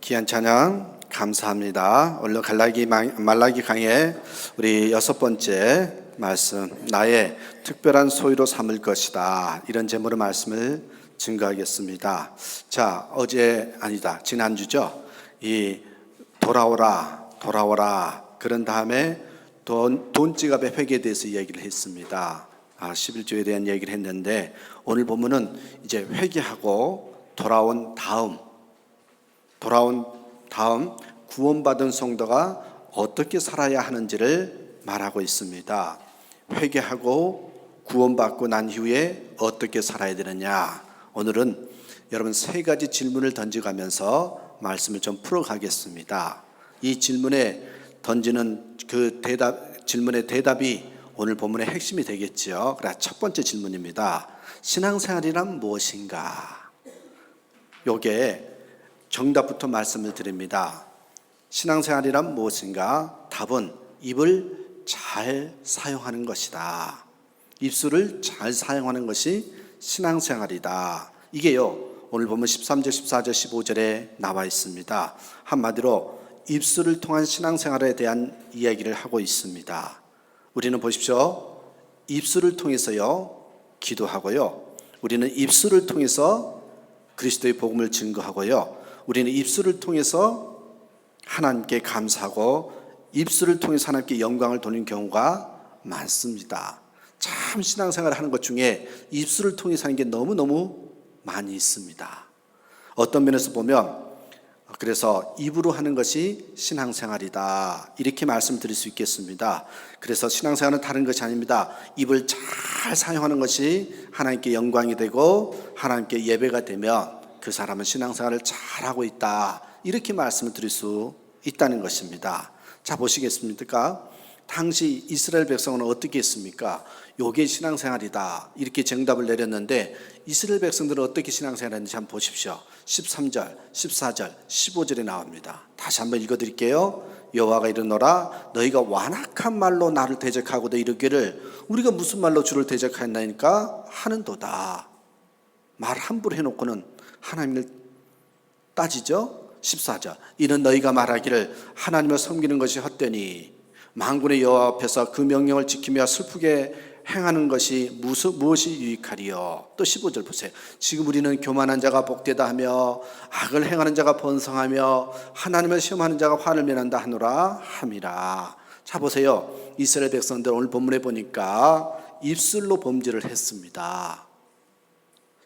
귀한 찬양 감사합니다. 오늘 말라기 강의 우리 6번째 말씀, 나의 특별한 소유로 삼을 것이다, 이런 제목의 말씀을 증거하겠습니다. 자, 지난주죠. 이 돌아오라 그런 다음에 돈 지갑의 획에 대해서 얘기를 했습니다. 11조에 대한 얘기를 했는데, 오늘 보면은 이제 회개하고 돌아온 다음 구원받은 성도가 어떻게 살아야 하는지를 말하고 있습니다. 회개하고 구원받고 난 이후에 어떻게 살아야 되느냐, 오늘은 여러분 3가지 질문을 던져가면서 말씀을 좀 풀어가겠습니다. 이 질문에 던지는 질문의 대답이 오늘 본문의 핵심이 되겠죠. 그래서 첫 번째 질문입니다. 신앙생활이란 무엇인가? 요게 정답부터 말씀을 드립니다. 신앙생활이란 무엇인가? 답은 입을 잘 사용하는 것이다. 입술을 잘 사용하는 것이 신앙생활이다. 이게요, 오늘 보면 13절, 14절, 15절에 나와 있습니다. 한마디로 입술을 통한 신앙생활에 대한 이야기를 하고 있습니다. 우리는 보십시오. 입술을 통해서요, 기도하고요. 우리는 입술을 통해서 그리스도의 복음을 증거하고요. 우리는 입술을 통해서 하나님께 감사하고 입술을 통해서 하나님께 영광을 돌리는 경우가 많습니다. 참 신앙생활을 하는 것 중에 입술을 통해서 하는 게 너무너무 많이 있습니다. 어떤 면에서 보면 그래서 입으로 하는 것이 신앙생활이다, 이렇게 말씀드릴 수 있겠습니다. 그래서 신앙생활은 다른 것이 아닙니다. 입을 잘 사용하는 것이 하나님께 영광이 되고 하나님께 예배가 되면 그 사람은 신앙생활을 잘하고 있다, 이렇게 말씀을 드릴 수 있다는 것입니다. 자, 보시겠습니까? 당시 이스라엘 백성은 어떻게 했습니까? 요게 신앙생활이다, 이렇게 정답을 내렸는데 이스라엘 백성들은 어떻게 신앙생활했는지 한번 보십시오. 13절, 14절, 15절에 나옵니다. 다시 한번 읽어드릴게요. 여호와가 이르노라, 너희가 완악한 말로 나를 대적하고도 이르기를 우리가 무슨 말로 주를 대적하였나이까 하는도다. 말 함부로 해놓고는 하나님을 따지죠. 14절, 이는 너희가 말하기를 하나님을 섬기는 것이 헛되니 만군의 여호와 앞에서 그 명령을 지키며 슬프게 행하는 것이 무엇이 유익하리요. 또 15절 보세요. 지금 우리는 교만한 자가 복되다 하며 악을 행하는 자가 번성하며 하나님을 시험하는 자가 화를 면한다 하노라 함이라. 자, 보세요. 이스라엘 백성들 오늘 본문에 보니까 입술로 범죄를 했습니다.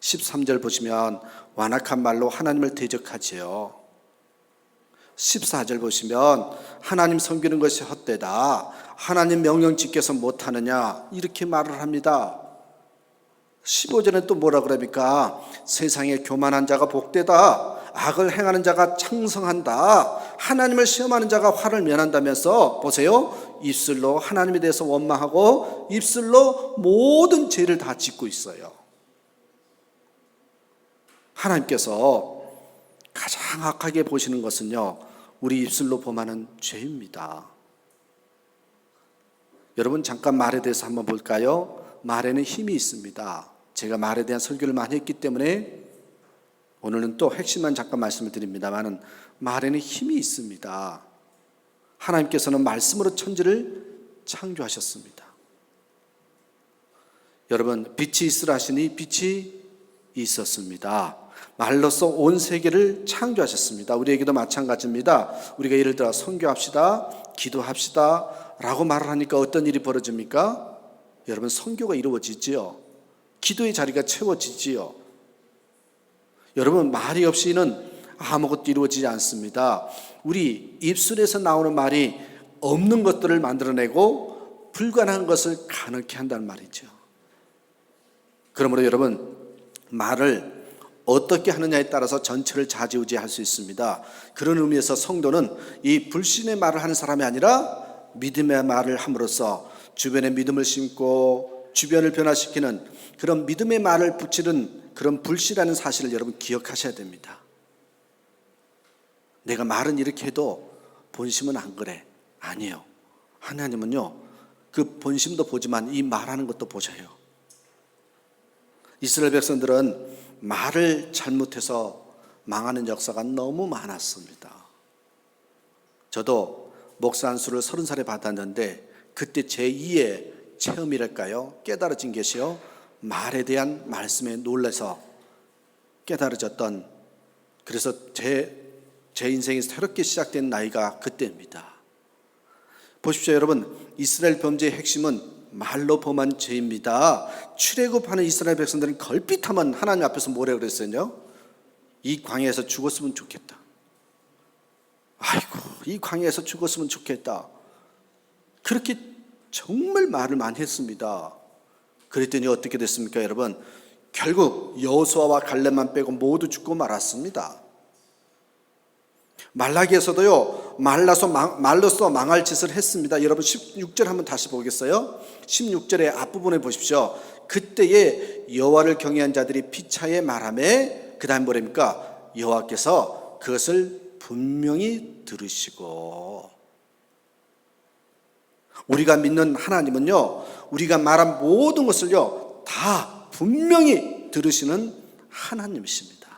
13절 보시면 완악한 말로 하나님을 대적하지요. 14절 보시면 하나님 섬기는 것이 헛되다, 하나님 명령 지켜서 못하느냐, 이렇게 말을 합니다. 15절에 또 뭐라 그럽니까? 세상에 교만한 자가 복되다, 악을 행하는 자가 창성한다, 하나님을 시험하는 자가 화를 면한다면서 보세요. 입술로 하나님에 대해서 원망하고 입술로 모든 죄를 다 짓고 있어요. 하나님께서 가장 악하게 보시는 것은요, 우리 입술로 범하는 죄입니다. 여러분, 잠깐 말에 대해서 한번 볼까요? 말에는 힘이 있습니다. 제가 말에 대한 설교를 많이 했기 때문에 오늘은 또 핵심만 잠깐 말씀을 드립니다만, 말에는 힘이 있습니다. 하나님께서는 말씀으로 천지를 창조하셨습니다. 여러분, 빛이 있으라 하시니 빛이 있었습니다. 말로써 온 세계를 창조하셨습니다. 우리에게도 마찬가지입니다. 우리가 예를 들어 선교합시다, 기도합시다 라고 말을 하니까 어떤 일이 벌어집니까? 여러분, 선교가 이루어지지요. 기도의 자리가 채워지지요. 여러분, 말이 없이는 아무것도 이루어지지 않습니다. 우리 입술에서 나오는 말이 없는 것들을 만들어내고 불가능한 것을 가능케 한다는 말이죠. 그러므로 여러분, 말을 어떻게 하느냐에 따라서 전체를 좌지우지할 수 있습니다. 그런 의미에서 성도는 이 불신의 말을 하는 사람이 아니라 믿음의 말을 함으로써 주변에 믿음을 심고 주변을 변화시키는 그런 믿음의 말을 붙이는 그런 불씨라는 사실을 여러분 기억하셔야 됩니다. 내가 말은 이렇게 해도 본심은 안 그래. 아니에요. 하나님은요, 그 본심도 보지만 이 말하는 것도 보셔요. 이스라엘 백성들은 말을 잘못해서 망하는 역사가 너무 많았습니다. 저도 목사 안수를 30살에 받았는데 그때 제2의 체험이랄까요? 깨달아진 것이요. 말에 대한 말씀에 놀라서 깨달아졌던, 그래서 제 인생이 새롭게 시작된 나이가 그때입니다. 보십시오 여러분, 이스라엘 범죄의 핵심은 말로 범한 죄입니다. 출애굽하는 이스라엘 백성들은 걸핏하면 하나님 앞에서 뭐라고 그랬어요? 이 광야에서 죽었으면 좋겠다. 아이고, 이 광야에서 죽었으면 좋겠다. 그렇게 정말 말을 많이 했습니다. 그랬더니 어떻게 됐습니까 여러분? 결국 여호수아와 갈렙만 빼고 모두 죽고 말았습니다. 말라기에서도요, 말로써 망할 짓을 했습니다. 여러분 16절 한번 다시 보겠어요? 16절의 앞부분에 보십시오. 그때에 여호와를 경외한 자들이 피차에 말하매, 그 다음 뭐랍니까? 여호와께서 그것을 분명히 들으시고. 우리가 믿는 하나님은요, 우리가 말한 모든 것을요 다 분명히 들으시는 하나님이십니다.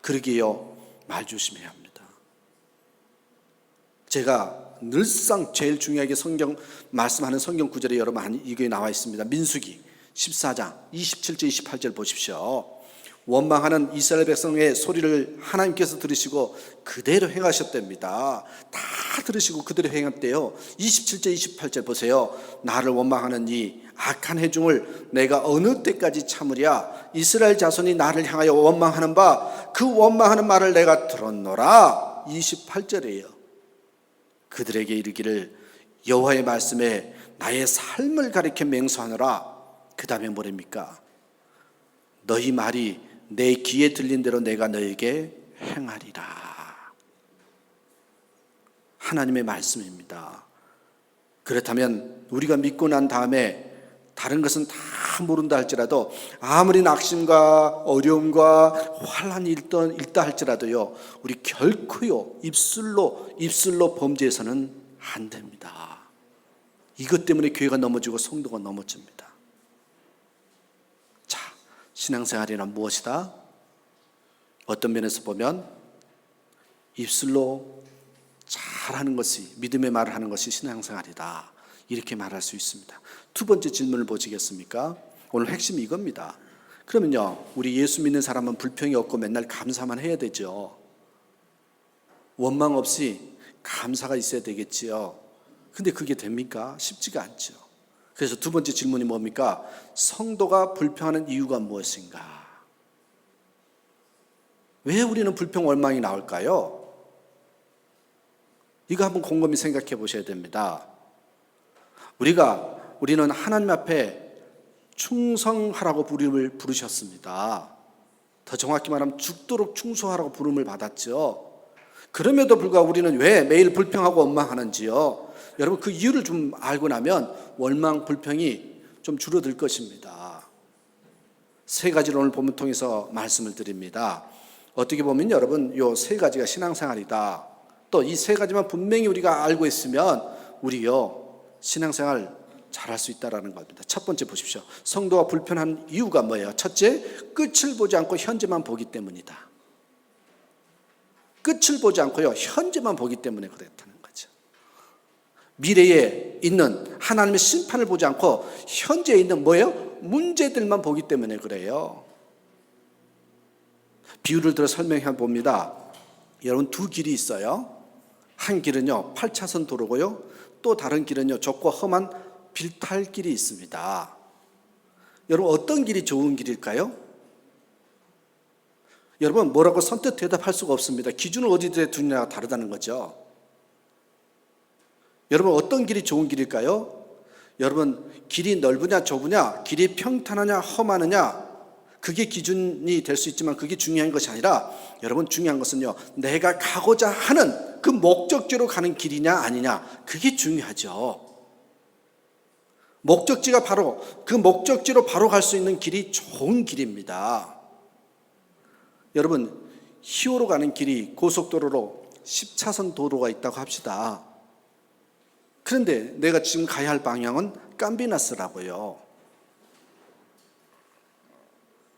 그러기에요, 말 조심해야 합니다. 제가 늘상 제일 중요하게 성경 말씀하는 성경 구절에 여러분 이게 나와 있습니다. 민수기 14장 27절 28절 보십시오. 원망하는 이스라엘 백성의 소리를 하나님께서 들으시고 그대로 행하셨답니다. 다 들으시고 그대로 행했대요. 27절 28절 보세요. 나를 원망하는 이 악한 해중을 내가 어느 때까지 참으랴. 이스라엘 자손이 나를 향하여 원망하는 바 그 원망하는 말을 내가 들었노라. 28절이에요. 그들에게 이르기를 여호와의 말씀에 나의 삶을 가리켜 맹세하노라. 그 다음에 뭐랍니까? 너희 말이 내 귀에 들린 대로 내가 너에게 행하리라. 하나님의 말씀입니다. 그렇다면 우리가 믿고 난 다음에 다른 것은 다 모른다 할지라도, 아무리 낙심과 어려움과 환난이 있다 할지라도요, 우리 결코요 입술로 범죄해서는 안 됩니다. 이것 때문에 교회가 넘어지고 성도가 넘어집니다. 자, 신앙생활이란 무엇이다? 어떤 면에서 보면 입술로 잘하는 것이, 믿음의 말을 하는 것이 신앙생활이다, 이렇게 말할 수 있습니다. 두 번째 질문을 보시겠습니까? 오늘 핵심이 이겁니다. 그러면요, 우리 예수 믿는 사람은 불평이 없고 맨날 감사만 해야 되죠. 원망 없이 감사가 있어야 되겠지요. 근데 그게 됩니까? 쉽지가 않죠. 그래서 두 번째 질문이 뭡니까? 성도가 불평하는 이유가 무엇인가? 왜 우리는 불평, 원망이 나올까요? 이거 한번 곰곰이 생각해 보셔야 됩니다. 우리는 하나님 앞에 충성하라고 부르셨습니다. 더 정확히 말하면 죽도록 충성하라고 부름을 받았죠. 그럼에도 불구하고 우리는 왜 매일 불평하고 원망하는지요? 여러분, 그 이유를 좀 알고 나면 원망, 불평이 좀 줄어들 것입니다. 세 가지를 오늘 본문 통해서 말씀을 드립니다. 어떻게 보면 여러분, 요 세 가지가 신앙생활이다. 또 이 세 가지만 분명히 우리가 알고 있으면 우리요 신앙생활 잘할 수 있다라는 겁니다. 첫 번째 보십시오. 성도가 불편한 이유가 뭐예요? 첫째, 끝을 보지 않고 현재만 보기 때문이다. 끝을 보지 않고요 현재만 보기 때문에 그렇다는 거죠. 미래에 있는 하나님의 심판을 보지 않고 현재에 있는 뭐예요? 문제들만 보기 때문에 그래요. 비유를 들어 설명해 봅니다. 여러분, 두 길이 있어요. 한 길은요 8차선 도로고요, 또 다른 길은요 좁고 험한 빌탈길이 있습니다. 여러분, 어떤 길이 좋은 길일까요? 여러분, 뭐라고 선뜻 대답할 수가 없습니다. 기준을 어디에 두느냐가 다르다는 거죠. 여러분, 어떤 길이 좋은 길일까요? 여러분, 길이 넓으냐 좁으냐, 길이 평탄하냐 험하느냐, 그게 기준이 될 수 있지만 그게 중요한 것이 아니라, 여러분, 중요한 것은요 내가 가고자 하는 그 목적지로 가는 길이냐 아니냐, 그게 중요하죠. 목적지가 바로 그 목적지로 바로 갈 수 있는 길이 좋은 길입니다. 여러분, 히오로 가는 길이 고속도로로 10차선 도로가 있다고 합시다. 그런데 내가 지금 가야 할 방향은 깜비나스라고요.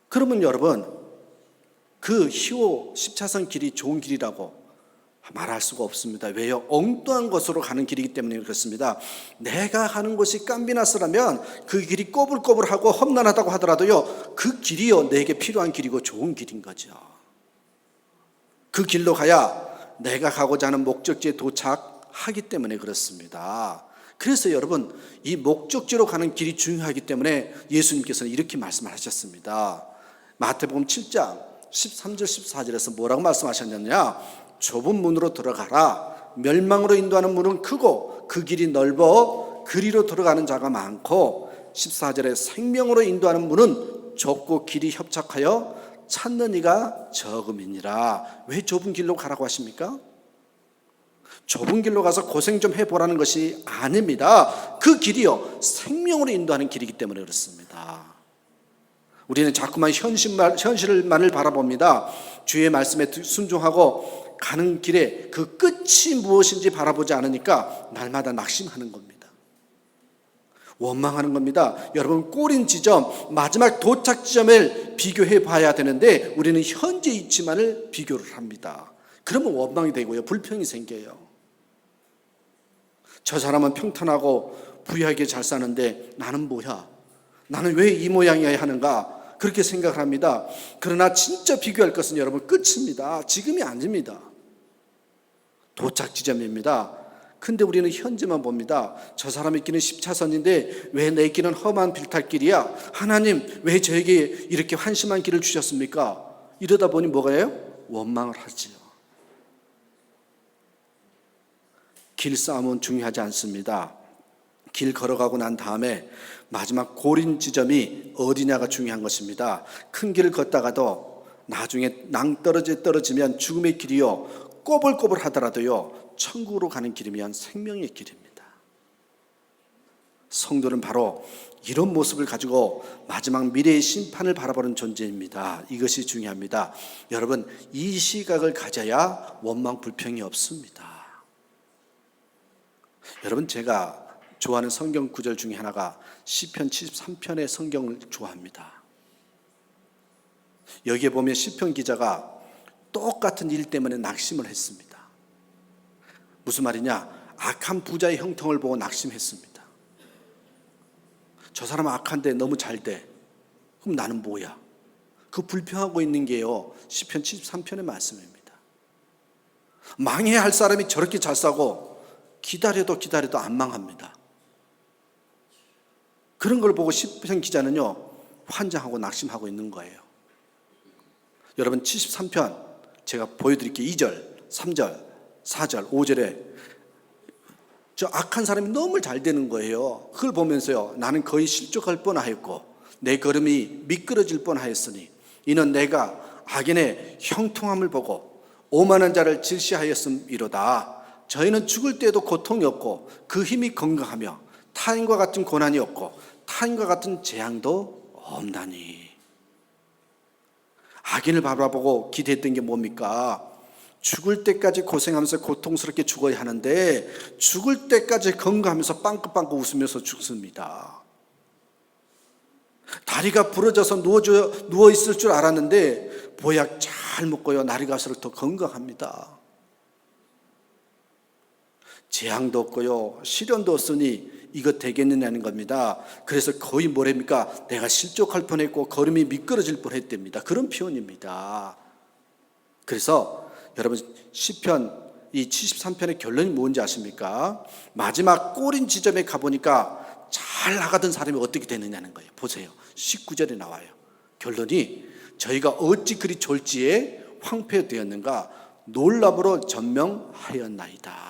그러면 여러분, 그 희호 10차선 길이 좋은 길이라고 말할 수가 없습니다. 왜요? 엉뚱한 것으로 가는 길이기 때문에 그렇습니다. 내가 가는 곳이 깜비나스라면 그 길이 꼬불꼬불하고 험난하다고 하더라도요, 그 길이요 내게 필요한 길이고 좋은 길인 거죠. 그 길로 가야 내가 가고자 하는 목적지에 도착하기 때문에 그렇습니다. 그래서 여러분, 이 목적지로 가는 길이 중요하기 때문에 예수님께서는 이렇게 말씀을 하셨습니다. 마태복음 7장 13절 14절에서 뭐라고 말씀하셨느냐? 좁은 문으로 들어가라. 멸망으로 인도하는 문은 크고 그 길이 넓어 그리로 들어가는 자가 많고, 14절에 생명으로 인도하는 문은 좁고 길이 협착하여 찾는 이가 적음이니라. 왜 좁은 길로 가라고 하십니까? 좁은 길로 가서 고생 좀 해보라는 것이 아닙니다. 그 길이요 생명으로 인도하는 길이기 때문에 그렇습니다. 우리는 자꾸만 현실만을 바라봅니다. 주의 말씀에 순종하고 가는 길에 그 끝이 무엇인지 바라보지 않으니까 날마다 낙심하는 겁니다. 원망하는 겁니다. 여러분, 꼬린 지점, 마지막 도착 지점을 비교해 봐야 되는데 우리는 현재 위치만을 비교를 합니다. 그러면 원망이 되고요, 불평이 생겨요. 저 사람은 평탄하고 부유하게 잘 사는데 나는 뭐야? 나는 왜 이 모양이어야 하는가? 그렇게 생각을 합니다. 그러나 진짜 비교할 것은 여러분 끝입니다. 지금이 아닙니다. 도착 지점입니다. 근데 우리는 현재만 봅니다. 저 사람의 길은 10차선인데 왜 내 길은 험한 빌탈길이야? 하나님, 왜 저에게 이렇게 한심한 길을 주셨습니까? 이러다 보니 뭐가요? 원망을 하지요. 길싸움은 중요하지 않습니다. 길 걸어가고 난 다음에 마지막 고린 지점이 어디냐가 중요한 것입니다. 큰 길을 걷다가도 나중에 떨어지면 죽음의 길이요 꼬불꼬불 하더라도요 천국으로 가는 길이면 생명의 길입니다. 성도는 바로 이런 모습을 가지고 마지막 미래의 심판을 바라보는 존재입니다. 이것이 중요합니다. 여러분, 이 시각을 가져야 원망 불평이 없습니다. 여러분, 제가 좋아하는 성경 구절 중에 하나가 시편 73편의 성경을 좋아합니다. 여기에 보면 시편 기자가 똑같은 일 때문에 낙심을 했습니다. 무슨 말이냐? 악한 부자의 형통을 보고 낙심했습니다. 저 사람은 악한데 너무 잘 돼. 그럼 나는 뭐야? 그 불평하고 있는 게요 시편 73편의 말씀입니다. 망해야 할 사람이 저렇게 잘 사고 기다려도 안 망합니다. 그런 걸 보고 시편 기자는요 환장하고 낙심하고 있는 거예요. 여러분, 73편 제가 보여드릴게요. 2절, 3절, 4절, 5절에 저 악한 사람이 너무 잘 되는 거예요. 그걸 보면서요 나는 거의 실족할 뻔하였고 내 걸음이 미끄러질 뻔하였으니 이는 내가 악인의 형통함을 보고 오만한 자를 질시하였음이로다. 저희는 죽을 때에도 고통이 없고 그 힘이 건강하며 타인과 같은 고난이 없고 타인과 같은 재앙도 없나니. 악인을 바라보고 기대했던 게 뭡니까? 죽을 때까지 고생하면서 고통스럽게 죽어야 하는데 죽을 때까지 건강하면서 빵긋빵긋 웃으면서 죽습니다. 다리가 부러져서 누워있을 줄 알았는데 보약 잘 먹고요 날이 갈수록 더 건강합니다. 재앙도 없고요 시련도 없으니 이거 되겠느냐는 겁니다. 그래서 거의 뭐랍니까? 내가 실족할 뻔했고 걸음이 미끄러질 뻔했답니다. 그런 표현입니다. 그래서 여러분, 시편 이 73편의 결론이 뭔지 아십니까? 마지막 꼬린 지점에 가보니까 잘 나가던 사람이 어떻게 되느냐는 거예요. 보세요, 19절에 나와요. 결론이 저희가 어찌 그리 졸지에 황폐되었는가 놀랍으로 전명하였나이다.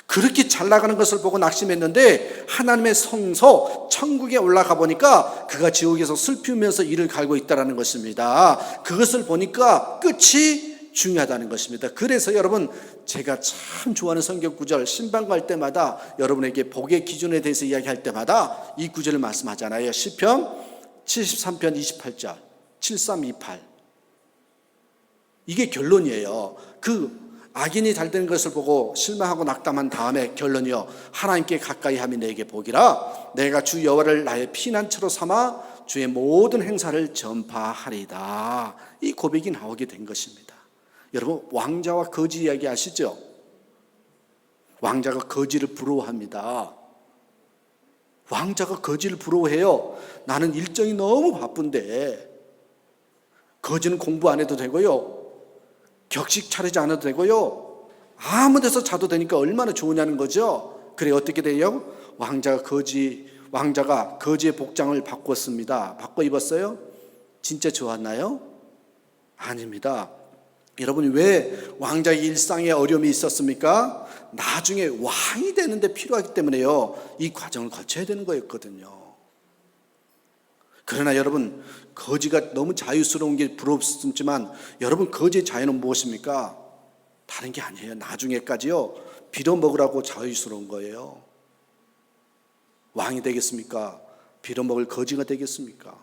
그렇게 잘 나가는 것을 보고 낙심했는데 하나님의 성소 천국에 올라가 보니까 그가 지옥에서 슬피면서 이를 갈고 있다는 것입니다. 그것을 보니까 끝이 중요하다는 것입니다. 그래서 여러분, 제가 참 좋아하는 성경 구절, 신방 갈 때마다 여러분에게 복의 기준에 대해서 이야기할 때마다 이 구절을 말씀하잖아요. 시편 73편 28절 7328. 이게 결론이에요. 그 악인이 잘 되는 것을 보고 실망하고 낙담한 다음에 결론이요 하나님께 가까이 함이 내게 복이라. 내가 주 여호와를 나의 피난처로 삼아 주의 모든 행사를 전파하리다. 이 고백이 나오게 된 것입니다. 여러분, 왕자와 거지 이야기 아시죠? 왕자가 거지를 부러워합니다. 왕자가 거지를 부러워해요. 나는 일정이 너무 바쁜데 거지는 공부 안 해도 되고요, 격식 차리지 않아도 되고요, 아무 데서 자도 되니까 얼마나 좋으냐는 거죠. 그래 어떻게 돼요? 왕자가 거지의 복장을 바꿨습니다. 바꿔 입었어요? 진짜 좋았나요? 아닙니다. 여러분, 왜 왕자의 일상에 어려움이 있었습니까? 나중에 왕이 되는데 필요하기 때문에요. 이 과정을 거쳐야 되는 거였거든요. 그러나 여러분, 거지가 너무 자유스러운 게 부럽지만 여러분, 거지의 자유는 무엇입니까? 다른 게 아니에요. 나중에까지요, 빌어먹으라고 자유스러운 거예요. 왕이 되겠습니까? 빌어먹을 거지가 되겠습니까?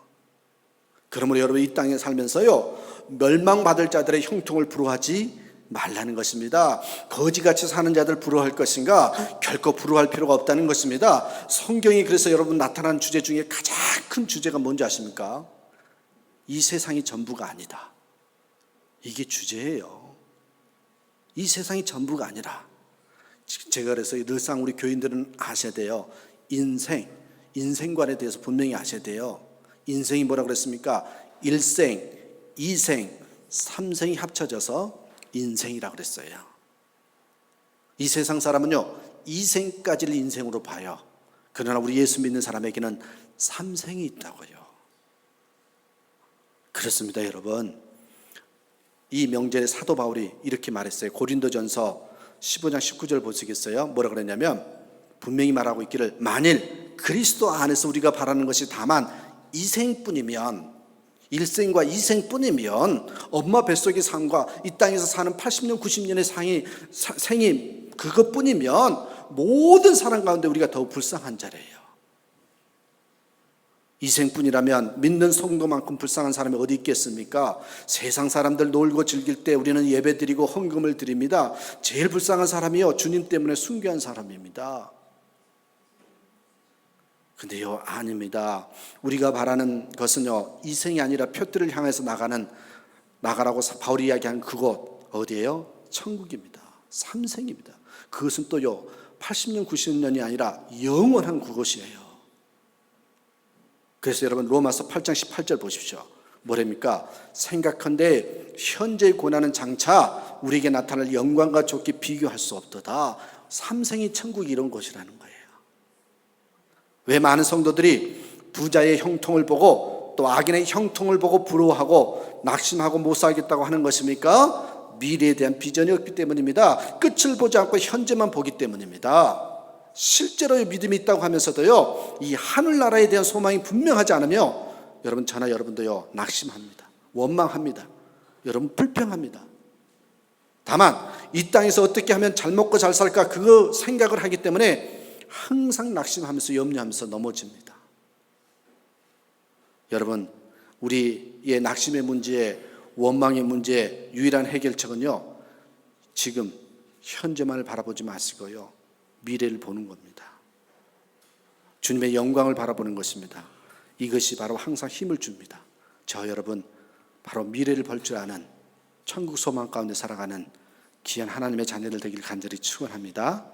그러므로 여러분, 이 땅에 살면서요, 멸망받을 자들의 형통을 부러워하지 말라는 것입니다. 거지같이 사는 자들 부러워할 것인가? 결코 부러워할 필요가 없다는 것입니다. 성경이 그래서 여러분 나타난 주제 중에 가장 큰 주제가 뭔지 아십니까? 이 세상이 전부가 아니다. 이게 주제예요. 이 세상이 전부가 아니라, 제가 그래서 늘상 우리 교인들은 아셔야 돼요. 인생관에 대해서 분명히 아셔야 돼요. 인생이 뭐라 그랬습니까? 1생, 2생, 3생이 합쳐져서 인생이라고 그랬어요. 이 세상 사람은요, 2생까지를 인생으로 봐요. 그러나 우리 예수 믿는 사람에게는 3생이 있다고요. 그렇습니다, 여러분. 이 명절에 사도 바울이 이렇게 말했어요. 고린도전서 15장 19절 보시겠어요? 뭐라 그랬냐면, 분명히 말하고 있기를, 만일 그리스도 안에서 우리가 바라는 것이 다만 2생뿐이면, 1생과 2생뿐이면 엄마 뱃속의 삶과 이 땅에서 사는 80년 90년의 생이 그것뿐이면 모든 사람 가운데 우리가 더욱 불쌍한 자래요. 2생뿐이라면 믿는 성도만큼 불쌍한 사람이 어디 있겠습니까? 세상 사람들 놀고 즐길 때 우리는 예배 드리고 헌금을 드립니다. 제일 불쌍한 사람이요, 주님 때문에 순교한 사람입니다. 근데요, 아닙니다. 우리가 바라는 것은요, 2생이 아니라 표들을 향해서 나가라고 바울이 이야기한 그곳 어디예요? 천국입니다. 3생입니다. 그것은 또요, 80년 90년이 아니라 영원한 그곳이에요. 그래서 여러분, 로마서 8장 18절 보십시오. 뭐랍니까? 생각한데 현재의 고난은 장차 우리에게 나타날 영광과 좋게 비교할 수 없도다. 3생이 천국이 이런 곳이라는 거예요. 왜 많은 성도들이 부자의 형통을 보고 또 악인의 형통을 보고 부러워하고 낙심하고 못 살겠다고 하는 것입니까? 미래에 대한 비전이 없기 때문입니다. 끝을 보지 않고 현재만 보기 때문입니다. 실제로의 믿음이 있다고 하면서도요, 이 하늘나라에 대한 소망이 분명하지 않으며 여러분, 저나 여러분도요, 낙심합니다. 원망합니다. 여러분, 불평합니다. 다만 이 땅에서 어떻게 하면 잘 먹고 잘 살까, 그거 생각을 하기 때문에 항상 낙심하면서 염려하면서 넘어집니다. 여러분, 우리의 낙심의 문제, 원망의 문제 유일한 해결책은요, 지금 현재만을 바라보지 마시고요, 미래를 보는 겁니다. 주님의 영광을 바라보는 것입니다. 이것이 바로 항상 힘을 줍니다. 저 여러분, 바로 미래를 볼 줄 아는 천국 소망 가운데 살아가는 귀한 하나님의 자녀들 되길 간절히 축원합니다.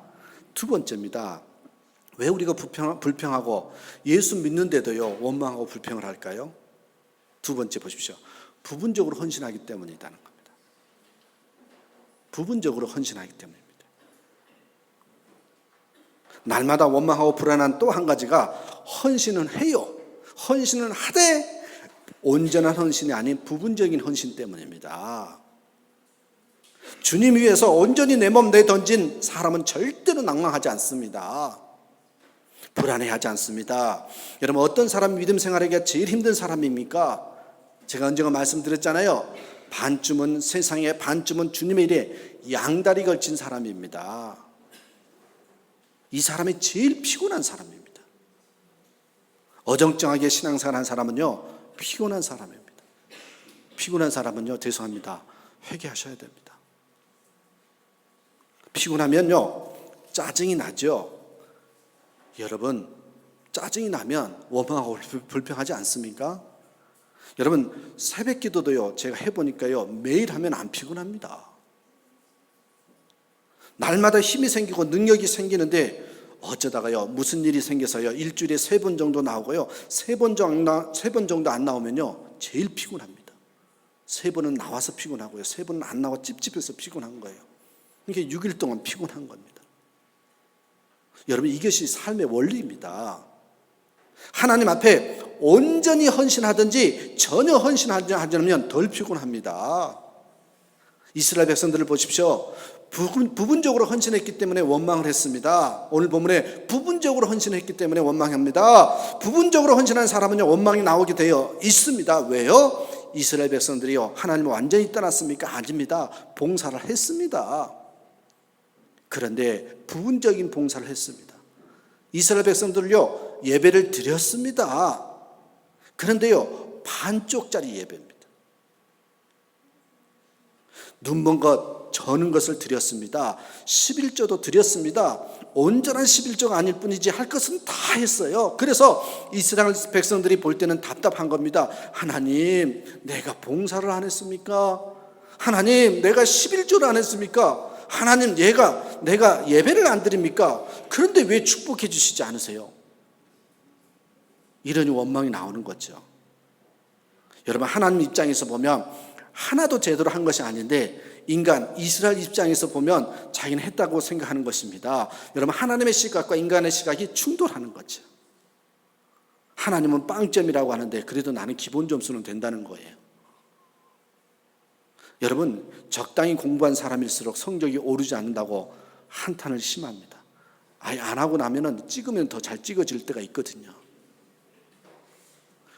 두 번째입니다. 왜 우리가 불평하고 예수 믿는데도요, 원망하고 불평을 할까요? 두 번째 보십시오. 부분적으로 헌신하기 때문이라는 겁니다. 부분적으로 헌신하기 때문입니다. 날마다 원망하고 불안한 또 한 가지가, 헌신은 해요. 헌신은 하되 온전한 헌신이 아닌 부분적인 헌신 때문입니다. 주님 위해서 온전히 내 몸 내던진 사람은 절대로 낭망하지 않습니다. 불안해하지 않습니다. 여러분, 어떤 사람이 믿음 생활하기가 제일 힘든 사람입니까? 제가 언젠가 말씀드렸잖아요. 반쯤은 세상에, 반쯤은 주님의 일에 양다리 걸친 사람입니다. 이 사람이 제일 피곤한 사람입니다. 어정쩡하게 신앙생활한 사람은요, 피곤한 사람입니다. 피곤한 사람은요, 죄송합니다, 회개하셔야 됩니다. 피곤하면요, 짜증이 나죠. 여러분, 짜증이 나면 원망하고 불평하지 않습니까? 여러분, 새벽 기도도요, 제가 해보니까요, 매일 하면 안 피곤합니다. 날마다 힘이 생기고 능력이 생기는데 어쩌다가요, 무슨 일이 생겨서요, 일주일에 3번 정도 나오고요, 3번 정도 안 나오면요, 제일 피곤합니다. 3번은 나와서 피곤하고요, 3번은 안 나와 찝찝해서 피곤한 거예요. 이게 6일 동안 피곤한 겁니다. 여러분, 이것이 삶의 원리입니다. 하나님 앞에 온전히 헌신하든지 전혀 헌신하지 않으면 덜 피곤합니다. 이스라엘 백성들을 보십시오. 부분적으로 헌신했기 때문에 원망을 했습니다. 오늘 본문에 부분적으로 헌신했기 때문에 원망합니다. 부분적으로 헌신한 사람은요, 원망이 나오게 되어 있습니다. 왜요? 이스라엘 백성들이요, 하나님을 완전히 떠났습니까? 아닙니다. 봉사를 했습니다. 그런데 부분적인 봉사를 했습니다. 이스라엘 백성들을요, 예배를 드렸습니다. 그런데요, 반쪽짜리 예배입니다. 눈먼 것, 저는 것을 드렸습니다. 11조도 드렸습니다. 온전한 11조가 아닐 뿐이지 할 것은 다 했어요. 그래서 이스라엘 백성들이 볼 때는 답답한 겁니다. 하나님, 내가 봉사를 안 했습니까? 하나님, 내가 11조를 안 했습니까? 하나님, 내가 예배를 안 드립니까? 그런데 왜 축복해 주시지 않으세요? 이러니 원망이 나오는 거죠. 여러분, 하나님 입장에서 보면 하나도 제대로 한 것이 아닌데 인간, 이스라엘 입장에서 보면 자기는 했다고 생각하는 것입니다. 여러분, 하나님의 시각과 인간의 시각이 충돌하는 거죠. 하나님은 빵점이라고 하는데 그래도 나는 기본 점수는 된다는 거예요. 여러분, 적당히 공부한 사람일수록 성적이 오르지 않는다고 한탄을 심합니다. 아예 안 하고 나면은 찍으면 더 잘 찍어질 때가 있거든요.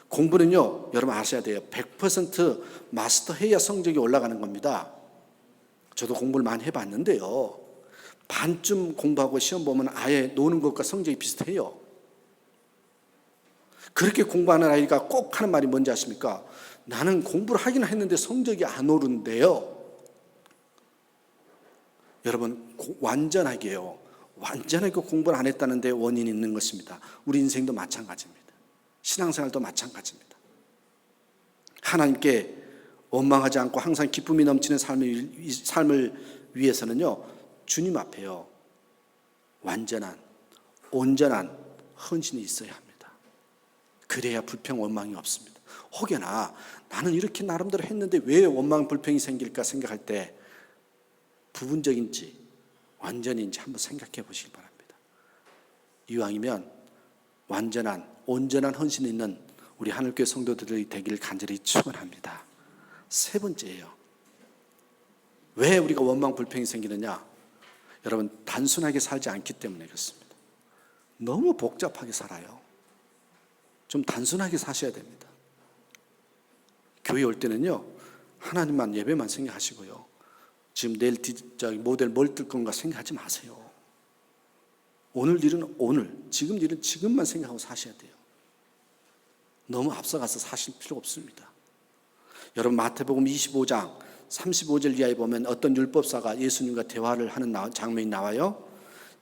공부는요, 여러분 아셔야 돼요. 100% 마스터해야 성적이 올라가는 겁니다. 저도 공부를 많이 해봤는데요, 반쯤 공부하고 시험 보면 아예 노는 것과 성적이 비슷해요. 그렇게 공부하는 아이가 꼭 하는 말이 뭔지 아십니까? 나는 공부를 하긴 했는데 성적이 안 오른대요. 여러분, 완전하게 공부를 안 했다는 데 원인이 있는 것입니다. 우리 인생도 마찬가지입니다. 신앙생활도 마찬가지입니다. 하나님께 원망하지 않고 항상 기쁨이 넘치는 삶을 위해서는요, 주님 앞에요, 완전한, 온전한 헌신이 있어야 합니다. 그래야 불평, 원망이 없습니다. 혹여나 나는 이렇게 나름대로 했는데 왜 원망, 불평이 생길까 생각할 때 부분적인지 완전인지 한번 생각해 보시기 바랍니다. 이왕이면 완전한, 온전한 헌신이 있는 우리 하늘교회 성도들이 되기를 간절히 축원합니다. 세 번째예요. 왜 우리가 원망, 불평이 생기느냐? 여러분, 단순하게 살지 않기 때문에 그렇습니다. 너무 복잡하게 살아요. 좀 단순하게 사셔야 됩니다. 교회 올 때는요, 하나님만, 예배만 생각하시고요, 지금 내일 모델 뭘 뜰 건가 생각하지 마세요. 오늘 일은 오늘, 지금 일은 지금만 생각하고 사셔야 돼요. 너무 앞서가서 사실 필요 없습니다. 여러분, 마태복음 25장 35절 이하에 보면 어떤 율법사가 예수님과 대화를 하는 장면이 나와요.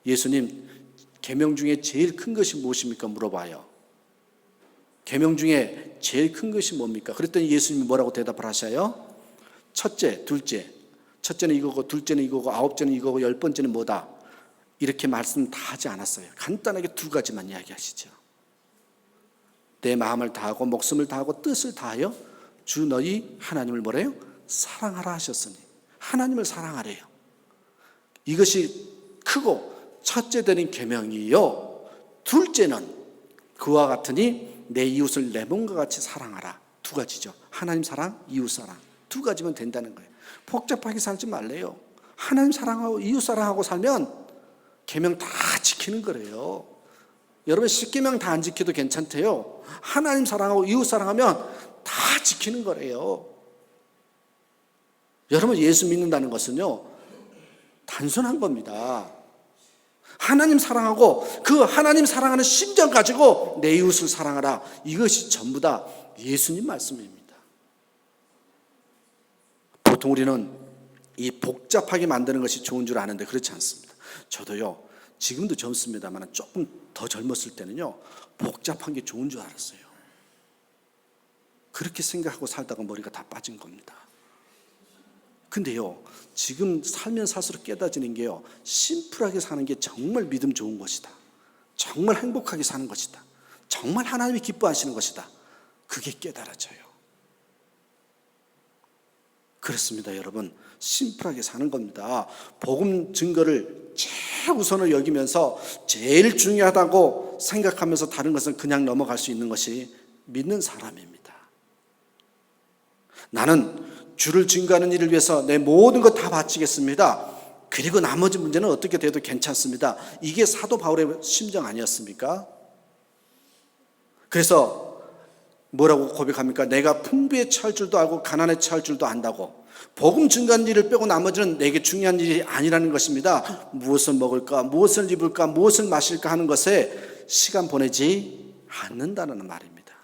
예수님, 계명 중에 제일 큰 것이 무엇입니까? 물어봐요. 계명 중에 제일 큰 것이 뭡니까? 그랬더니 예수님이 뭐라고 대답을 하셔요? 첫째, 둘째. 첫째는 이거고, 둘째는 이거고, 아홉째는 이거고, 10번째는 뭐다? 이렇게 말씀 다 하지 않았어요. 간단하게 2가지만 이야기하시죠. 내 마음을 다하고 목숨을 다하고 뜻을 다하여 주 너희 하나님을 뭐래요? 사랑하라 하셨으니 하나님을 사랑하래요. 이것이 크고 첫째 되는 계명이요. 둘째는 그와 같으니 내 이웃을 내 몸과 같이 사랑하라. 2가지죠. 하나님 사랑, 이웃 사랑. 2가지면 된다는 거예요. 복잡하게 살지 말래요. 하나님 사랑하고 이웃 사랑하고 살면 계명 다 지키는 거래요. 여러분, 10계명 다 안 지켜도 괜찮대요. 하나님 사랑하고 이웃 사랑하면 다 지키는 거래요. 여러분, 예수 믿는다는 것은요, 단순한 겁니다. 하나님 사랑하고 그 하나님 사랑하는 심정 가지고 내 이웃을 사랑하라. 이것이 전부 다 예수님 말씀입니다. 보통 우리는 이 복잡하게 만드는 것이 좋은 줄 아는데 그렇지 않습니다. 저도요, 지금도 젊습니다만 조금 더 젊었을 때는요, 복잡한 게 좋은 줄 알았어요. 그렇게 생각하고 살다가 머리가 다 빠진 겁니다. 근데요, 지금 살면 살수록 깨달아지는 게요, 심플하게 사는 게 정말 믿음 좋은 것이다. 정말 행복하게 사는 것이다. 정말 하나님이 기뻐하시는 것이다. 그게 깨달아져요. 그렇습니다, 여러분. 심플하게 사는 겁니다. 복음 증거를 최우선을 여기면서 제일 중요하다고 생각하면서 다른 것은 그냥 넘어갈 수 있는 것이 믿는 사람입니다. 나는 주를 증거하는 일을 위해서 내 모든 것 다 바치겠습니다. 그리고 나머지 문제는 어떻게 돼도 괜찮습니다. 이게 사도 바울의 심정 아니었습니까? 그래서 뭐라고 고백합니까? 내가 풍부에 처할 줄도 알고 가난에 처할 줄도 안다고. 복음 증거하는 일을 빼고 나머지는 내게 중요한 일이 아니라는 것입니다. 무엇을 먹을까, 무엇을 입을까, 무엇을 마실까 하는 것에 시간 보내지 않는다는 말입니다.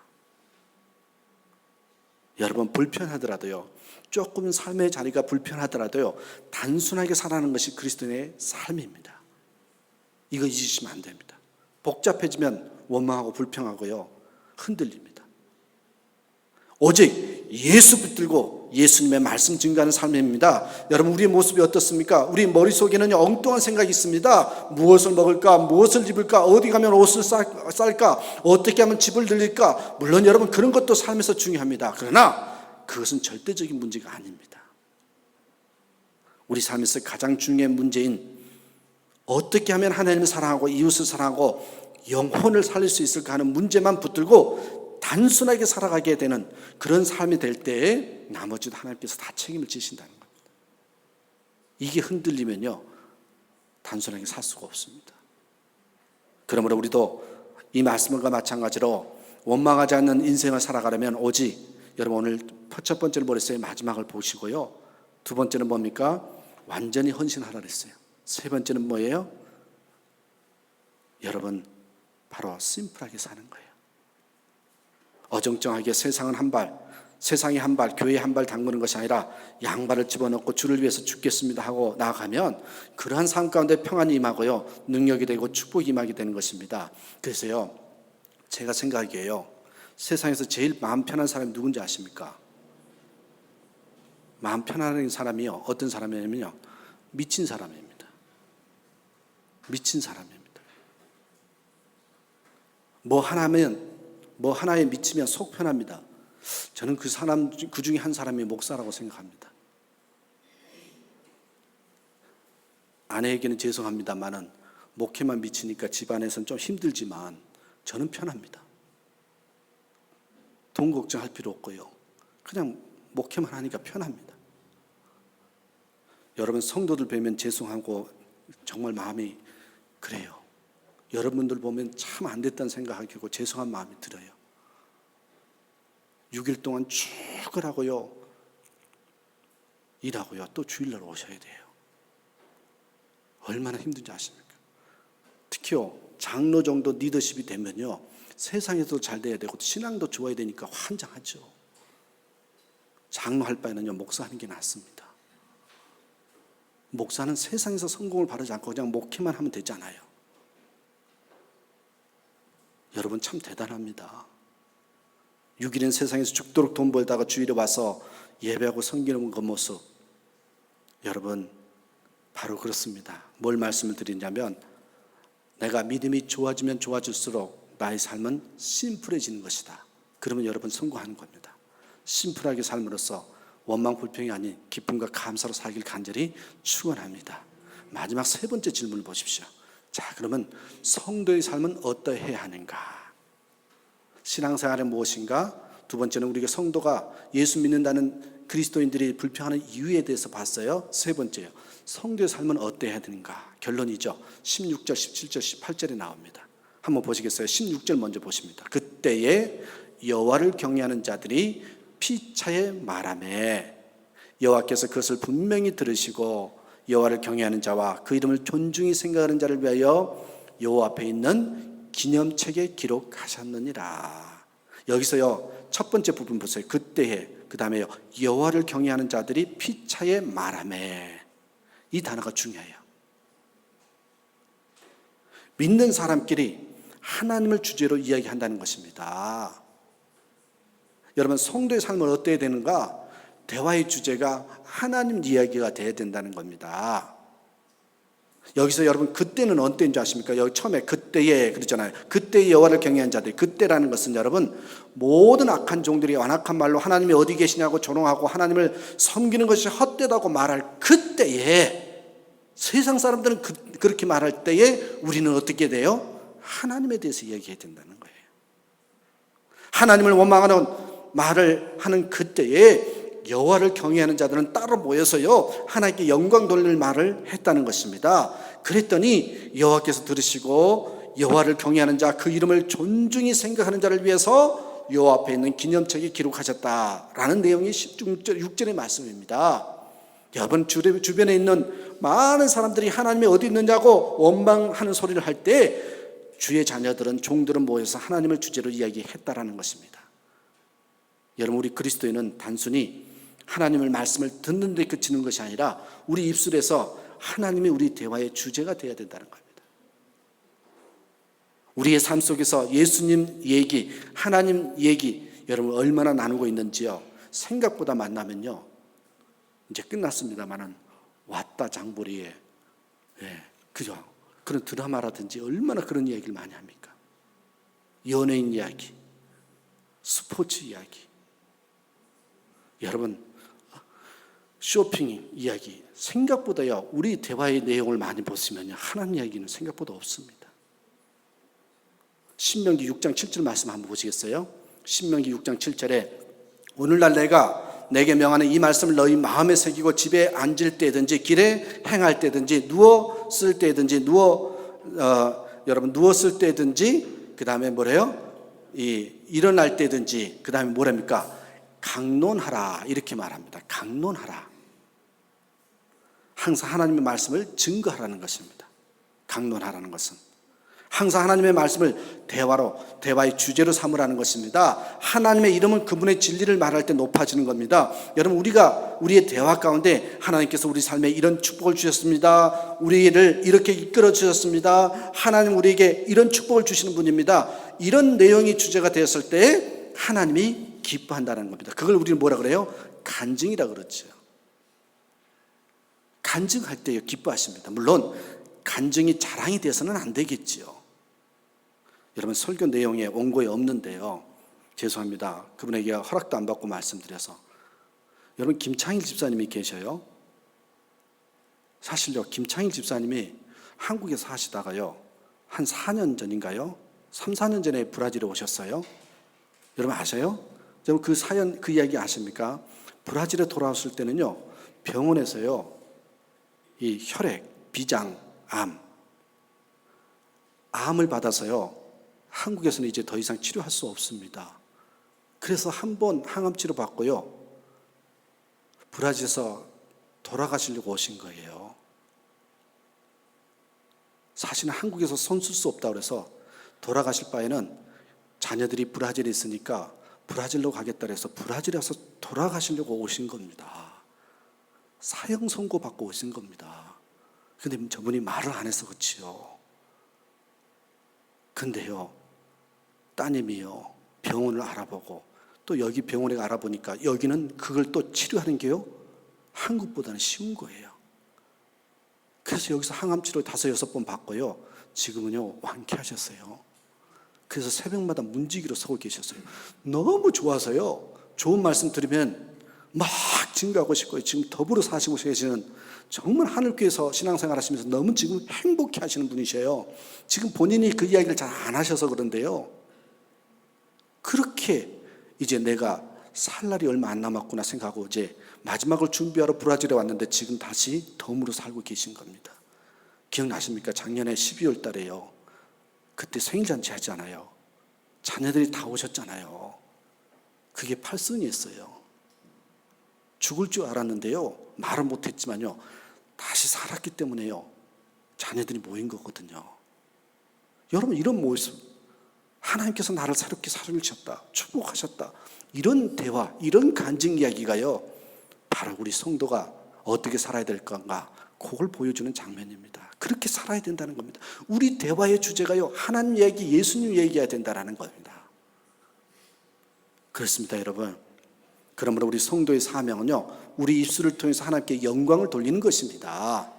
여러분, 불편하더라도요, 조금 삶의 자리가 불편하더라도요, 단순하게 살아가는 것이 그리스도인의 삶입니다. 이거 잊으시면 안 됩니다. 복잡해지면 원망하고 불평하고요, 흔들립니다. 오직 예수 붙들고 예수님의 말씀 증거하는 삶입니다. 여러분, 우리의 모습이 어떻습니까? 우리 머릿속에는 엉뚱한 생각이 있습니다. 무엇을 먹을까, 무엇을 입을까, 어디 가면 옷을 쌀까, 어떻게 하면 집을 늘릴까. 물론 여러분, 그런 것도 삶에서 중요합니다. 그러나 그것은 절대적인 문제가 아닙니다. 우리 삶에서 가장 중요한 문제인 어떻게 하면 하나님을 사랑하고 이웃을 사랑하고 영혼을 살릴 수 있을까 하는 문제만 붙들고 단순하게 살아가게 되는 그런 삶이 될 때에 나머지도 하나님께서 다 책임을 지신다는 겁니다. 이게 흔들리면요, 단순하게 살 수가 없습니다. 그러므로 우리도 이 말씀과 마찬가지로 원망하지 않는 인생을 살아가려면 오직, 여러분 오늘 첫 번째는 뭐랬어요? 마지막을 보시고요. 두 번째는 뭡니까? 완전히 헌신하라 그랬어요. 세 번째는 뭐예요? 여러분, 바로 심플하게 사는 거예요. 어정쩡하게 세상은 한 발, 세상이 한 발, 교회 한 발 담그는 것이 아니라 양발을 집어넣고 주를 위해서 죽겠습니다 하고 나아가면 그러한 삶 가운데 평안이 임하고요, 능력이 되고 축복이 임하게 되는 것입니다. 그래서요, 제가 생각하기에요, 세상에서 제일 마음 편한 사람이 누군지 아십니까? 마음 편한 사람이요, 어떤 사람이냐면요, 미친 사람입니다. 미친 사람입니다. 뭐 하나에 미치면 속 편합니다. 저는 그 중에 한 사람이 목사라고 생각합니다. 아내에게는 죄송합니다만은 목회만 미치니까 집안에서는 좀 힘들지만 저는 편합니다. 돈 걱정할 필요 없고요, 그냥 목회만 하니까 편합니다. 여러분, 성도들 뵈면 죄송하고 정말 마음이 그래요. 여러분들 보면 참 안 됐다는 생각하고 죄송한 마음이 들어요. 6일 동안 출근하고요, 일하고요, 또 주일날 오셔야 돼요. 얼마나 힘든지 아십니까? 특히요, 장로 정도 리더십이 되면요, 세상에서도 잘 돼야 되고 신앙도 좋아야 되니까 환장하죠. 장로 할 바에는요, 목사하는 게 낫습니다. 목사는 세상에서 성공을 바라지 않고 그냥 목회만 하면 되잖아요. 여러분, 참 대단합니다. 6일은 세상에서 죽도록 돈 벌다가 주일에 와서 예배하고 섬기는 그 모습, 여러분, 바로 그렇습니다. 뭘 말씀을 드리냐면, 내가 믿음이 좋아지면 좋아질수록 나의 삶은 심플해지는 것이다. 그러면 여러분 성공하는 겁니다. 심플하게 삶으로써 원망 불평이 아닌 기쁨과 감사로 살길 간절히 축원합니다. 마지막 세 번째 질문을 보십시오. 자, 그러면 성도의 삶은 어떠해야 하는가? 신앙생활은 무엇인가? 두 번째는 우리가 성도가 예수 믿는다는 그리스도인들이 불평하는 이유에 대해서 봤어요. 세 번째요, 성도의 삶은 어떠해야 되는가? 결론이죠. 16절, 17절, 18절에 나옵니다. 한번 보시겠어요? 16절 먼저 보십니다. 그때에 여호와를 경외하는 자들이 피차에 말하매 여호와께서 그것을 분명히 들으시고 여호와를 경외하는 자와 그 이름을 존중히 생각하는 자를 위하여 여호와 앞에 있는 기념책에 기록하셨느니라. 여기서요, 첫 번째 부분 보세요. 그때에, 그 다음에요, 여호와를 경외하는 자들이 피차에 말하매. 이 단어가 중요해요. 믿는 사람끼리 하나님을 주제로 이야기한다는 것입니다. 여러분, 성도의 삶은 어때야 되는가? 대화의 주제가 하나님 이야기가 돼야 된다는 겁니다. 여기서 여러분 그때는 언제인 줄 아십니까? 여기 처음에 그때에 그러잖아요. 그때의 여호와를 경외한 자들. 그때라는 것은 여러분 모든 악한 종들이 완악한 말로 하나님이 어디 계시냐고 조롱하고 하나님을 섬기는 것이 헛되다고 말할 그때에, 세상 사람들은 그렇게 말할 때에 우리는 어떻게 돼요? 하나님에 대해서 얘기해야 된다는 거예요. 하나님을 원망하는 말을 하는 그때에 여호와를 경외하는 자들은 따로 모여서요 하나님께 영광 돌릴 말을 했다는 것입니다. 그랬더니 여호와께서 들으시고 여호와를 경외하는 자, 그 이름을 존중히 생각하는 자를 위해서 여호와 앞에 있는 기념책에 기록하셨다라는 내용이 6절의 말씀입니다. 여러분, 주변에 있는 많은 사람들이 하나님이 어디 있느냐고 원망하는 소리를 할 때 주의 자녀들은, 종들은 모여서 하나님을 주제로 이야기했다라는 것입니다. 여러분, 우리 그리스도인은 단순히 하나님의 말씀을 듣는 데 그치는 것이 아니라 우리 입술에서 하나님이 우리 대화의 주제가 되어야 된다는 겁니다. 우리의 삶 속에서 예수님 얘기, 하나님 얘기 여러분 얼마나 나누고 있는지요. 생각보다 만나면요 이제 끝났습니다만은 왔다 장보리에, 그죠? 그런 드라마라든지 얼마나 그런 이야기를 많이 합니까? 연예인 이야기, 스포츠 이야기, 여러분 쇼핑 이야기, 생각보다요 우리 대화의 내용을 많이 보시면요 하나님 이야기는 생각보다 없습니다. 신명기 6장 7절 말씀 한번 보시겠어요? 신명기 6장 7절에 오늘날 내가 내게 명하는 이 말씀을 너희 마음에 새기고 집에 앉을 때든지 길에 행할 때든지 누웠을 때든지 여러분 누웠을 때든지 그 다음에 뭐래요? 일어날 때든지 그 다음에 뭐랍니까? 강론하라 이렇게 말합니다. 강론하라. 항상 하나님의 말씀을 증거하라는 것입니다. 강론하라는 것은 항상 하나님의 말씀을 대화의 주제로 삼으라는 것입니다. 하나님의 이름은 그분의 진리를 말할 때 높아지는 겁니다. 여러분, 우리의 대화 가운데 하나님께서 우리 삶에 이런 축복을 주셨습니다. 우리를 이렇게 이끌어 주셨습니다. 하나님 우리에게 이런 축복을 주시는 분입니다. 이런 내용이 주제가 되었을 때 하나님이 기뻐한다는 겁니다. 그걸 우리는 뭐라 그래요? 간증이라 그러죠. 간증할 때 기뻐하십니다. 물론 간증이 자랑이 돼서는 안 되겠지요. 여러분, 설교 내용에 원고에 없는데요, 죄송합니다. 그분에게 허락도 안 받고 말씀드려서. 여러분, 김창일 집사님이 계셔요. 사실요, 김창일 집사님이 한국에 사시다가요 한 4년 전인가요? 3, 4년 전에 브라질에 오셨어요. 여러분 아세요? 여러분 그 이야기 아십니까? 브라질에 돌아왔을 때는요 병원에서요 이 혈액, 비장, 암을 받아서요 한국에서는 이제 더 이상 치료할 수 없습니다. 그래서 한 번 항암 치료 받고요 브라질에서 돌아가시려고 오신 거예요. 사실은 한국에서 손 쓸 수 없다고 그래서 돌아가실 바에는 자녀들이 브라질에 있으니까 브라질로 가겠다 해서 브라질에서 돌아가시려고 오신 겁니다. 사형 선고 받고 오신 겁니다. 근데 저분이 말을 안 해서 그렇지요. 근데요 따님이요 병원을 알아보고 또 여기 병원에 알아보니까 여기는 그걸 또 치료하는 게요 한국보다는 쉬운 거예요. 그래서 여기서 항암 치료 5, 6번 받고요 지금은요 완쾌하셨어요. 그래서 새벽마다 문지기로 서고 계셨어요. 너무 좋아서요 좋은 말씀 들으면 막 증거하고 싶고요. 지금 더불어 사시고 계시는 정말 하늘교회에서 신앙생활 하시면서 너무 지금 행복해 하시는 분이셔요. 지금 본인이 그 이야기를 잘 안 하셔서 그런데요 그렇게 이제 내가 살 날이 얼마 안 남았구나 생각하고 이제 마지막을 준비하러 브라질에 왔는데 지금 다시 덤으로 살고 계신 겁니다. 기억나십니까? 작년에 12월 달에요 그때 생일잔치 하잖아요. 자녀들이 다 오셨잖아요. 그게 팔순이었어요. 죽을 줄 알았는데요 말은 못했지만요 다시 살았기 때문에요 자녀들이 모인 거거든요. 여러분, 이런 모습, 하나님께서 나를 새롭게 살리셨다, 축복하셨다, 이런 대화, 이런 간증 이야기가요 바로 우리 성도가 어떻게 살아야 될 건가, 그걸 보여주는 장면입니다. 그렇게 살아야 된다는 겁니다. 우리 대화의 주제가요, 하나님 얘기, 예수님 얘기해야 된다는 겁니다. 그렇습니다, 여러분. 그러므로 우리 성도의 사명은요, 우리 입술을 통해서 하나님께 영광을 돌리는 것입니다.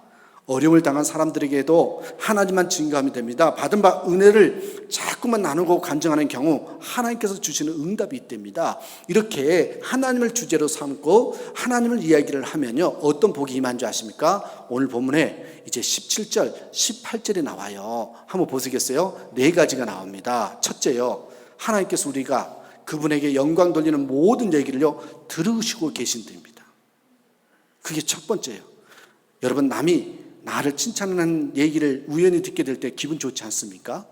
어려움을 당한 사람들에게도 하나님만 증거하면 됩니다. 받은 바 은혜를 자꾸만 나누고 간증하는 경우 하나님께서 주시는 응답이 있답니다. 이렇게 하나님을 주제로 삼고 하나님을 이야기를 하면요, 어떤 복이 임한 줄 아십니까? 오늘 본문에 이제 17절, 18절에 나와요. 한번 보시겠어요? 네 가지가 나옵니다. 첫째요, 하나님께서 우리가 그분에게 영광 돌리는 모든 얘기를요, 들으시고 계신답니다. 그게 첫 번째예요. 여러분, 남이 나를 칭찬하는 얘기를 우연히 듣게 될 때 기분 좋지 않습니까?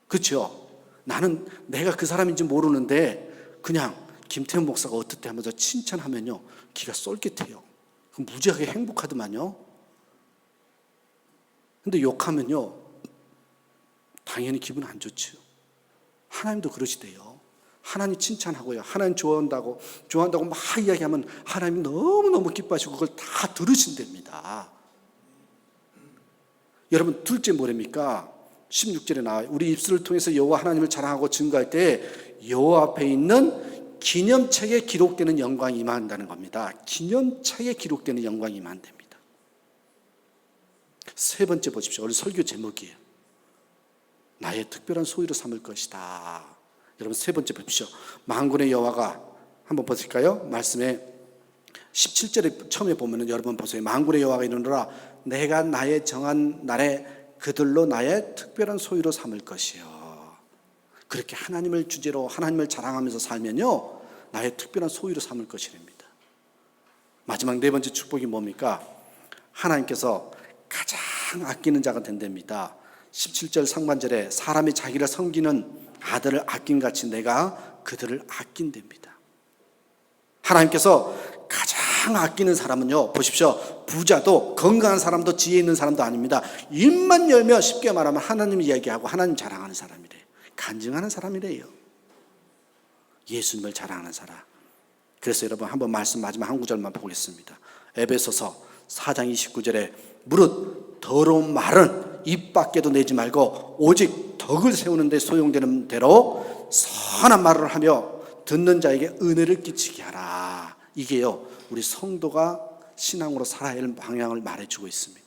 그렇죠? 나는 내가 그 사람인지 모르는데 그냥 김태훈 목사가 어떻게 하면서 칭찬하면요, 기가 쏠깃해요. 무지하게 행복하더만요. 근데 욕하면요, 당연히 기분 안 좋죠. 하나님도 그러시대요. 하나님 칭찬하고요, 하나님 좋아한다고 막 이야기하면 하나님이 너무너무 기뻐하시고 그걸 다 들으신답니다. 여러분, 둘째 뭐랍니까? 16절에 나와요. 우리 입술을 통해서 여호와 하나님을 자랑하고 증거할 때 여호와 앞에 있는 기념책에 기록되는 영광이 임한다는 겁니다. 기념책에 기록되는 영광이 임한답니다. 세 번째 보십시오. 오늘 설교 제목이에요. 나의 특별한 소유로 삼을 것이다. 여러분, 세 번째 보십시오. 만군의 여호와가, 한번 보실까요? 말씀에 17절에 처음에 보면은 여러분 보세요. 만군의 여호와가 이르노라, 내가 나의 정한 날에 그들로 나의 특별한 소유로 삼을 것이요. 그렇게 하나님을 주제로 하나님을 자랑하면서 살면요, 나의 특별한 소유로 삼을 것이랍니다. 마지막 네 번째 축복이 뭡니까? 하나님께서 가장 아끼는 자가 된답니다. 17절 상반절에 사람이 자기를 섬기는 아들을 아낀같이 내가 그들을 아낀답니다. 하나님께서 가장 아끼는 사람은요, 보십시오, 부자도 건강한 사람도 지혜 있는 사람도 아닙니다. 입만 열면 쉽게 말하면 하나님 이야기하고 하나님 자랑하는 사람이래요. 간증하는 사람이래요. 예수님을 자랑하는 사람. 그래서 여러분, 한번 말씀 마지막 한 구절만 보겠습니다. 에베소서 4장 29절에 무릇 더러운 말은 입 밖에도 내지 말고 오직 덕을 세우는 데 소용되는 대로 선한 말을 하며 듣는 자에게 은혜를 끼치게 하라. 이게요, 우리 성도가 신앙으로 살아야 할 방향을 말해주고 있습니다.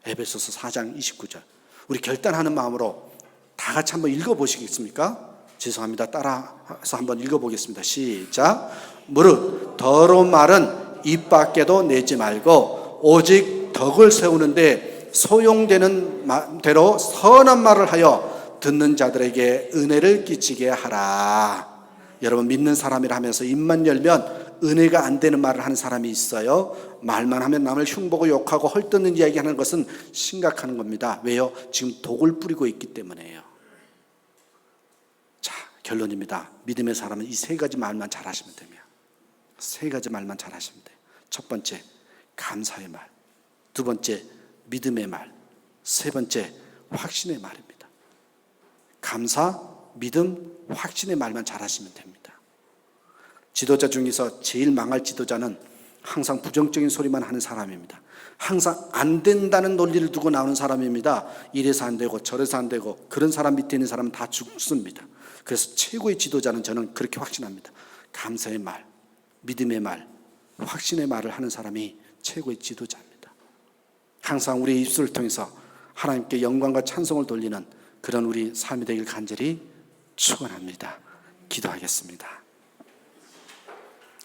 에베소서 4장 29절. 우리 결단하는 마음으로 다 같이 한번 읽어보시겠습니까? 죄송합니다. 따라서 한번 읽어보겠습니다. 시작. 무릇 더러운 말은 입 밖에도 내지 말고 오직 덕을 세우는데 소용되는 대로 선한 말을 하여 듣는 자들에게 은혜를 끼치게 하라. 여러분, 믿는 사람이라 하면서 입만 열면 은혜가 안 되는 말을 하는 사람이 있어요. 말만 하면 남을 흉보고 욕하고 헐뜯는 이야기하는 것은 심각한 겁니다. 왜요? 지금 독을 뿌리고 있기 때문에요. 자, 결론입니다. 믿음의 사람은 이 세 가지 말만 잘하시면 됩니다. 세 가지 말만 잘하시면 돼요. 첫 번째, 감사의 말. 두 번째, 믿음의 말. 세 번째, 확신의 말입니다. 감사, 믿음, 확신의 말만 잘하시면 됩니다. 지도자 중에서 제일 망할 지도자는 항상 부정적인 소리만 하는 사람입니다. 항상 안 된다는 논리를 두고 나오는 사람입니다. 이래서 안 되고 저래서 안 되고, 그런 사람 밑에 있는 사람은 다 죽습니다. 그래서 최고의 지도자는 저는 그렇게 확신합니다. 감사의 말, 믿음의 말, 확신의 말을 하는 사람이 최고의 지도자입니다. 항상 우리의 입술을 통해서 하나님께 영광과 찬송을 돌리는 그런 우리 삶이 되길 간절히 축원합니다. 기도하겠습니다.